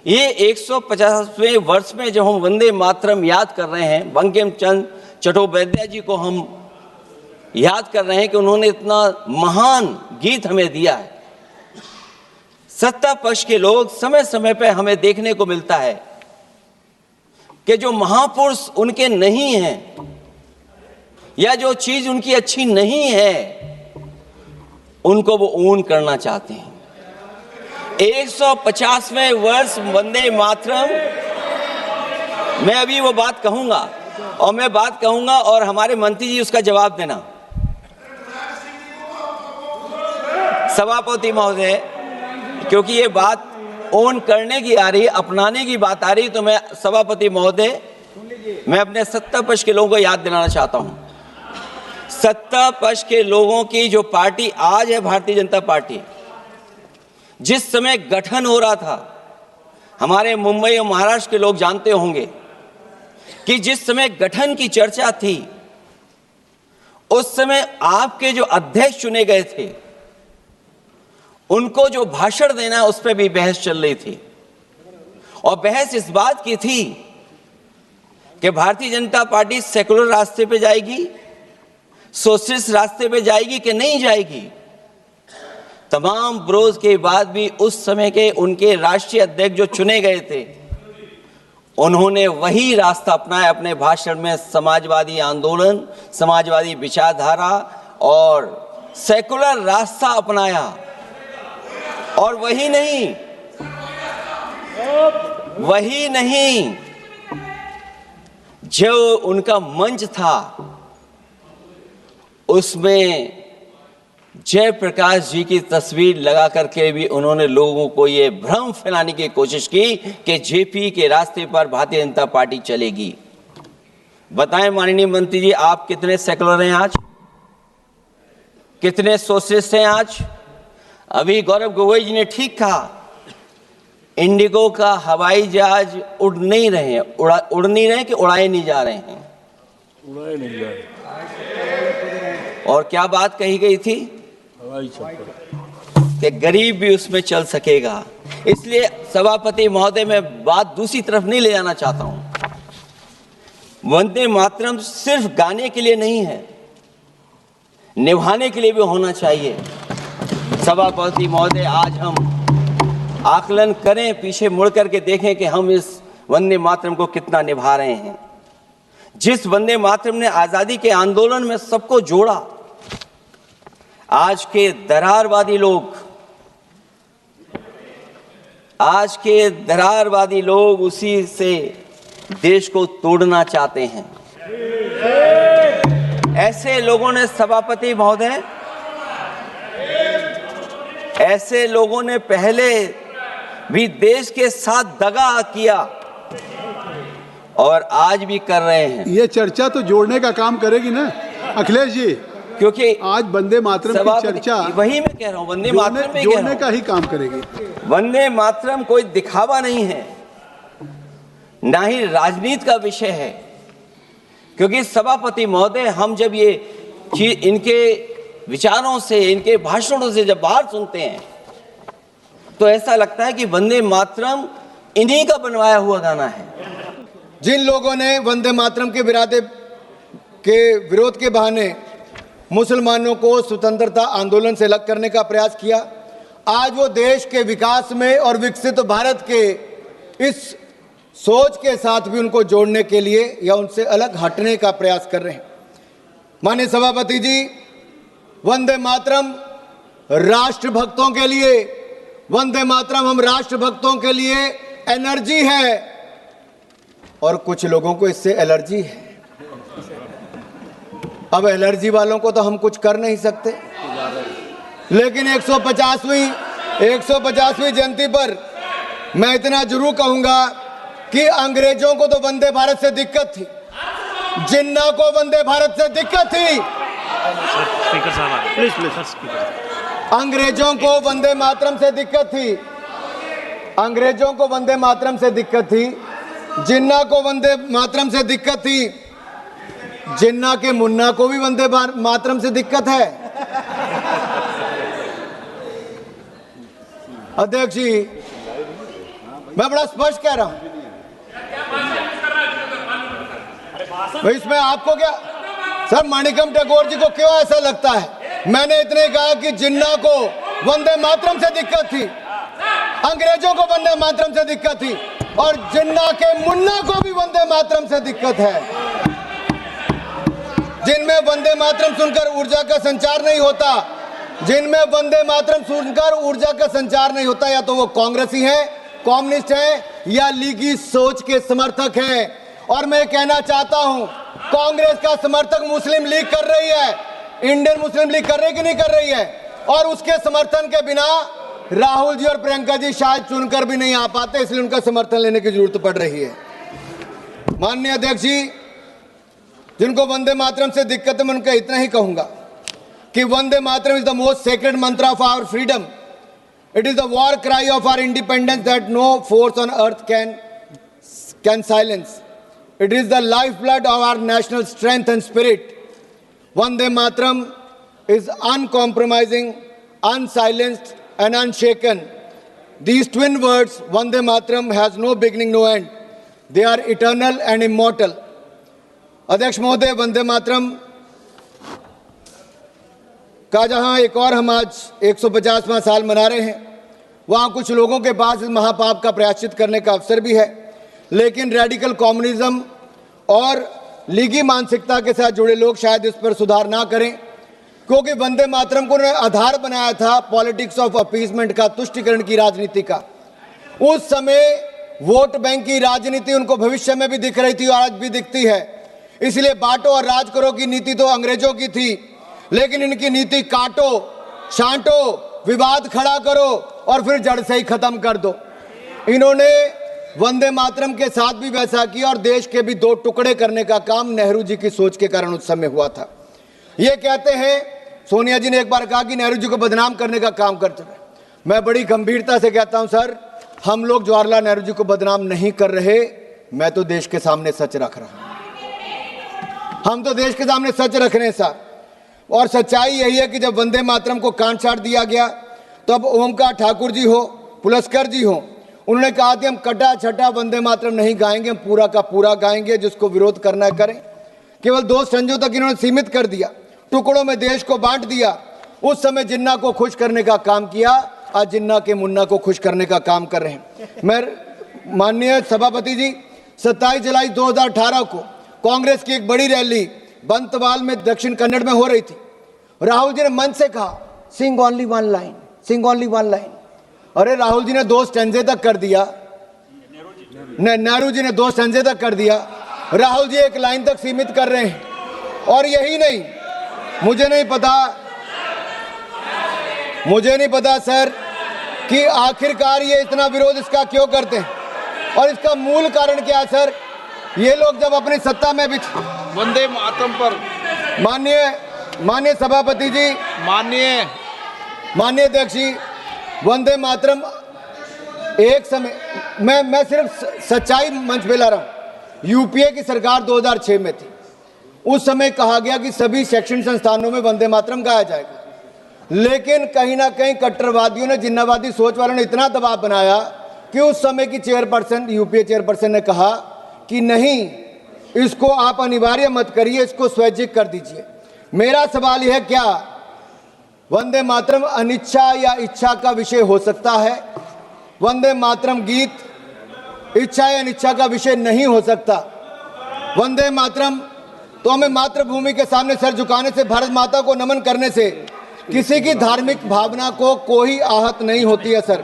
ये 150वें वर्ष में जब हम वंदे मातरम याद कर रहे हैं, बंकिम चंद्र चट्टोपाध्याय जी को हम याद कर रहे हैं कि उन्होंने इतना महान गीत हमें दिया है। सत्ता पक्ष के लोग समय समय पर हमें देखने को मिलता है कि जो महापुरुष उनके नहीं हैं या जो चीज उनकी अच्छी नहीं है उनको वो ऊन करना चाहते हैं। 150वें वर्ष वंदे मातरम, मैं अभी वो बात कहूंगा और मैं बात कहूंगा और हमारे मंत्री जी उसका जवाब देना। सभापति महोदय, क्योंकि ये बात ओन करने की आ रही है, अपनाने की बात आ रही है, तो मैं सभापति महोदय, मैं अपने सत्ता पक्ष के लोगों को याद दिलाना चाहता हूं। सत्ता पक्ष के लोगों की जो पार्टी आज है भारतीय जनता पार्टी, जिस समय गठन हो रहा था, हमारे मुंबई और महाराष्ट्र के लोग जानते होंगे कि जिस समय गठन की चर्चा थी उस समय आपके जो अध्यक्ष चुने गए थे उनको जो भाषण देना है उस पर भी बहस चल रही थी। और बहस इस बात की थी कि भारतीय जनता पार्टी सेकुलर रास्ते पे जाएगी, सोशलिस्ट रास्ते पे जाएगी कि नहीं जाएगी। तमाम विरोध के बाद भी उस समय के उनके राष्ट्रीय अध्यक्ष जो चुने गए थे उन्होंने वही रास्ता अपनाया अपने भाषण में। समाजवादी आंदोलन, समाजवादी विचारधारा और सेकुलर रास्ता अपनाया। और वही नहीं, जो उनका मंच था उसमें जयप्रकाश जी की तस्वीर लगा करके भी उन्होंने लोगों को ये भ्रम फैलाने की कोशिश की कि जेपी के रास्ते पर भारतीय जनता पार्टी चलेगी। बताएं माननीय मंत्री जी, आप कितने सेकुलर हैं आज, कितने सोशलिस्ट हैं आज? अभी गौरव गोगोई जी ने ठीक कहा, इंडिगो का हवाई जहाज उड़ नहीं रहे हैं, उड़ नहीं रहे कि उड़ाए नहीं जा रहे हैं? उड़ाए नहीं जा रहे। और क्या बात कही गई थी कि गरीब भी उसमें चल सकेगा। इसलिए सभापति महोदय, मैं बात दूसरी तरफ नहीं ले जाना चाहता हूं। वंदे मातरम सिर्फ गाने के लिए नहीं है, निभाने के लिए भी होना चाहिए। सभापति महोदय, आज हम आकलन करें, पीछे मुड़ करके देखें कि हम इस वंदे मातरम को कितना निभा रहे हैं। जिस वंदे मातरम ने आजादी के आंदोलन में सबको जोड़ा, आज के दरारवादी लोग उसी से देश को तोड़ना चाहते हैं। ऐसे लोगों ने, सभापति महोदय, ऐसे लोगों ने पहले भी देश के साथ दगा किया और आज भी कर रहे हैं। ये चर्चा तो जोड़ने का काम करेगी ना अखिलेश जी, क्योंकि आज वंदे मातरम की चर्चा, वही मैं कह रहा हूँ, वंदे मातरम में जोड़ने का ही काम करेगी। वंदे मातरम कोई दिखावा नहीं है, ना ही राजनीति का विषय है। क्योंकि सभापति महोदय, हम जब ये चीज इनके विचारों से, इनके भाषणों से जब बाहर सुनते हैं तो ऐसा लगता है कि वंदे मातरम इन्हीं का बनवाया हुआ गाना है। जिन लोगों ने वंदे मातरम के विरोध के बहाने मुसलमानों को स्वतंत्रता आंदोलन से अलग करने का प्रयास किया, आज वो देश के विकास में और विकसित भारत के इस सोच के साथ भी उनको जोड़ने के लिए या उनसे अलग हटने का प्रयास कर रहे हैं। माननीय सभापति जी, वंदे मातरम राष्ट्रभक्तों के लिए, वंदे मातरम हम राष्ट्रभक्तों के लिए एनर्जी है और कुछ लोगों को इससे एलर्जी है। अब एलर्जी वालों को तो हम कुछ कर नहीं सकते, लेकिन 150वीं जयंती पर मैं इतना जरूर कहूंगा कि अंग्रेजों को तो वंदे भारत से दिक्कत थी, जिन्ना को वंदे भारत से दिक्कत थी। अंग्रेजों को वंदे मातरम से दिक्कत थी, अंग्रेजों को वंदे मातरम से दिक्कत थी, जिन्ना को वंदे मातरम से दिक्कत थी, जिन्ना के मुन्ना को भी वंदे मातरम से दिक्कत है। अध्यक्ष जी, मैं बड़ा स्पष्ट कह रहा हूं। भाई इसमें आपको क्या सर, माणिकम टैगोर जी को क्यों ऐसा लगता है? मैंने इतने कहा कि जिन्ना को वंदे मातरम से दिक्कत थी, अंग्रेजों को वंदे मातरम से दिक्कत थी, और जिन्ना के मुन्ना को भी वंदे मातरम से दिक्कत है। जिनमें वंदे मातरम सुनकर ऊर्जा का संचार नहीं होता, जिनमें वंदे मातरम सुनकर ऊर्जा का संचार नहीं होता, या तो वो कांग्रेसी हैं, कम्युनिस्ट हैं, या लीगी सोच के समर्थक हैं। और मैं कहना चाहता हूं, कांग्रेस का समर्थक मुस्लिम लीग कर रही है, इंडियन मुस्लिम लीग कर रही कि नहीं कर रही है, और उसके समर्थन के बिना राहुल जी और प्रियंका जी शायद चुनकर भी नहीं आ पाते, इसलिए उनका समर्थन लेने की जरूरत पड़ रही है। माननीय अध्यक्ष जी, जिनको वंदे मातरम से दिक्कत है, मैं उनका इतना ही कहूंगा कि Vande Mataram is the most sacred mantra of our freedom. It is the war cry of our independence that no force on earth can silence. It is the lifeblood of our national strength and spirit. Vande Mataram is uncompromising, unsilenced and unshaken. These twin words, Vande Mataram, has no beginning, no end. They are eternal and immortal. अध्यक्ष महोदय, वंदे मातरम का जहां एक और हम आज 150वां साल मना रहे हैं, वहां कुछ लोगों के पास इस महापाप का प्रायश्चित करने का अवसर भी है, लेकिन रेडिकल कम्युनिज्म और लीगी मानसिकता के साथ जुड़े लोग शायद इस पर सुधार ना करें, क्योंकि वंदे मातरम को उन्होंने आधार बनाया था पॉलिटिक्स ऑफ अपीसमेंट का, तुष्टिकरण की राजनीति का। उस समय वोट बैंक की राजनीति उनको भविष्य में भी दिख रही थी और आज भी दिखती है। इसलिए बांटो और राज करो की नीति तो अंग्रेजों की थी, लेकिन इनकी नीति काटो, छांटो, विवाद खड़ा करो और फिर जड़ से ही खत्म कर दो। इन्होंने वंदे मातरम के साथ भी वैसा किया और देश के भी दो टुकड़े करने का काम नेहरू जी की सोच के कारण उस समय हुआ था। ये कहते हैं, सोनिया जी ने एक बार कहा कि नेहरू जी को बदनाम करने का काम करते रहे। मैं बड़ी गंभीरता से कहता हूं सर, हम लोग जवाहरलाल नेहरू जी को बदनाम नहीं कर रहे, मैं तो देश के सामने सच रख रहा हूं। हम तो देश के सामने सच रख रहे हैं सर, और सच्चाई यही है कि जब वंदे मातरम को काट छाट दिया गया, तब ओमकार ठाकुर जी हो, पुलस्कर जी हो, उन्होंने कहा कि हम कटा छटा वंदे मातरम नहीं गाएंगे, हम पूरा का पूरा गाएंगे, जिसको विरोध करना है करें। केवल 2 संजों तक इन्होंने सीमित कर दिया, टुकड़ों में देश को बांट दिया। उस समय जिन्ना को खुश करने का काम किया, आज जिन्ना के मुन्ना को खुश करने का काम कर रहे हैं। मैं माननीय सभापति जी, 27 जुलाई 2018 को कांग्रेस की एक बड़ी रैली बंतवाल में दक्षिण कन्नड़ में हो रही थी। राहुल जी ने मंच से कहा, सिंग ओनली वन लाइन, सिंग ओनली वन लाइन। अरे राहुल जी ने 2 स्टैंजे तक कर दिया, नेहरू जी ने 2 स्टैंजे तक कर दिया, राहुल जी 1 लाइन तक सीमित कर रहे हैं। और यही नहीं, मुझे नहीं पता सर कि आखिरकार ये इतना विरोध इसका क्यों करते हैं और इसका मूल कारण क्या है सर। ये लोग जब अपनी सत्ता में भी वंदे मातरम पर माननीय सभापति जी, माननीय अध्यक्ष जी, वंदे मातरम एक समय मैं सिर्फ सच्चाई मंच पे ला रहा हूं। यूपीए की सरकार 2006 में थी, उस समय कहा गया कि सभी शैक्षणिक संस्थानों में वंदे मातरम गाया जाएगा, लेकिन कहीं ना कहीं कट्टरवादियों ने, जिन्नावादी सोच वालों ने इतना दबाव बनाया कि उस समय की चेयरपर्सन, यूपीए चेयरपर्सन ने कहा कि नहीं, इसको आप अनिवार्य मत करिए, इसको स्वैच्छिक कर दीजिए। मेरा सवाल यह है, क्या वंदे मातरम अनिच्छा या इच्छा का विषय हो सकता है? वंदे मातरम गीत इच्छा या अनिच्छा का विषय नहीं हो सकता। वंदे मातरम तो हमें मातृभूमि के सामने सर झुकाने से, भारत माता को नमन करने से किसी की धार्मिक भावना को कोई आहत नहीं होती है सर।